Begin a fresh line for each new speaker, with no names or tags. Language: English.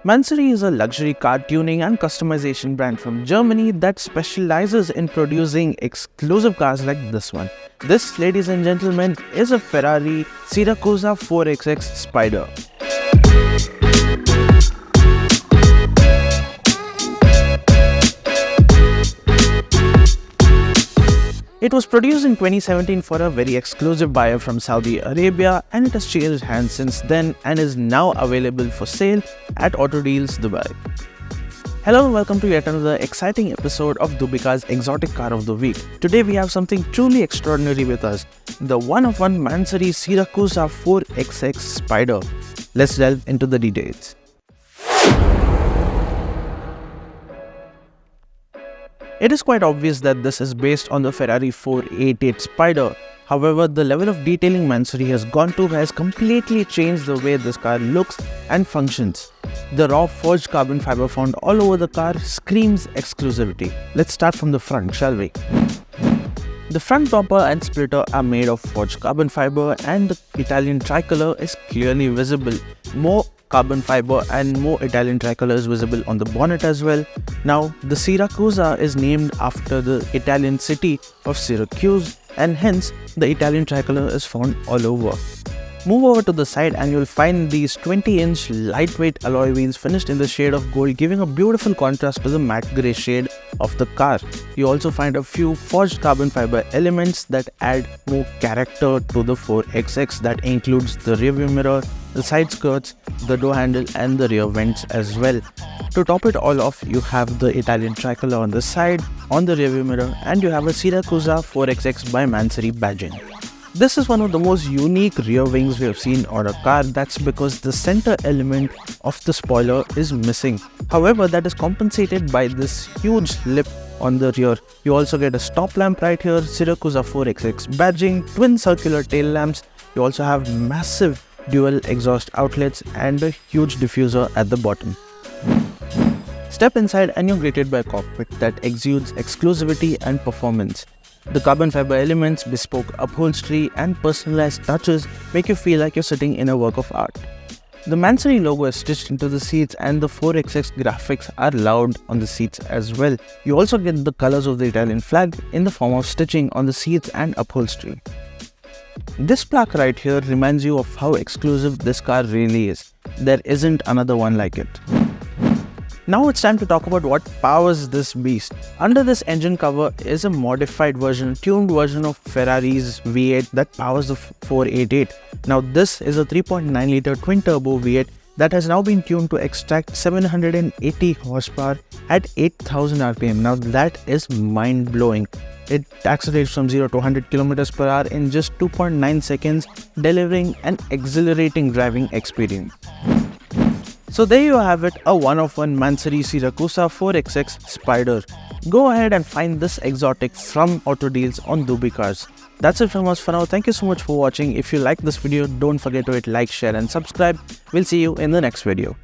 Mansory is a luxury car tuning and customization brand from Germany that specializes in producing exclusive cars like this one. This, ladies and gentlemen, is a Ferrari Siracusa 4XX Spider. It was produced in 2017 for a very exclusive buyer from Saudi Arabia, and it has changed hands since then and is now available for sale at Auto Deals Dubai. Hello and welcome to yet another exciting episode of DubiCars Exotic Car of the Week. Today we have something truly extraordinary with us, the one-of-one Mansory Siracusa 4XX Spider. Let's delve into the details. It is quite obvious that this is based on the Ferrari 488 Spider. However, the level of detailing Mansory has gone to has completely changed the way this car looks and functions. The raw forged carbon fiber found all over the car screams exclusivity. Let's start from the front, shall we? The front bumper and splitter are made of forged carbon fiber, and the Italian tricolor is clearly visible. More carbon fiber and more Italian tricolor is visible on the bonnet as well. Now, the Siracusa is named after the Italian city of Syracuse, and hence the Italian tricolor is found all over. Move over to the side and you'll find these 20-inch lightweight alloy wheels finished in the shade of gold, giving a beautiful contrast to the matte grey shade of the car. You also find a few forged carbon fiber elements that add more character to the 4XX. That includes the rear view mirror, the side skirts, the door handle and the rear vents as well. To top it all off, you have the Italian tricolor on the side, on the rear view mirror, and you have a Siracusa 4XX by Mansory badging. This is one of the most unique rear wings we have seen on a car. That's because the center element of the spoiler is missing. However, that is compensated by this huge lip on the rear. You also get a stop lamp right here, Siracusa 4XX badging, twin circular tail lamps. You also have massive dual exhaust outlets and a huge diffuser at the bottom. Step inside and you're greeted by a cockpit that exudes exclusivity and performance. The carbon fiber elements, bespoke upholstery and personalized touches make you feel like you're sitting in a work of art. The Mansory logo is stitched into the seats, and the 4XX graphics are loud on the seats as well. You also get the colors of the Italian flag in the form of stitching on the seats and upholstery. This plaque right here reminds you of how exclusive this car really is. There isn't another one like it. Now it's time to talk about what powers this beast. Under this engine cover is a modified version, tuned version of Ferrari's V8 that powers the 488. Now this is a 3.9 litre twin turbo V8 that has now been tuned to extract 780 horsepower at 8000 rpm. Now that is mind blowing. It accelerates from 0 to 100 km per hour in just 2.9 seconds, delivering an exhilarating driving experience. So there you have it, a one-of-one Mansory Siracusa 4XX Spider. Go ahead and find this exotic from Auto Deals on DubiCars. That's it from us for now. Thank you so much for watching. If you like this video, don't forget to hit like, share and subscribe. We'll see you in the next video.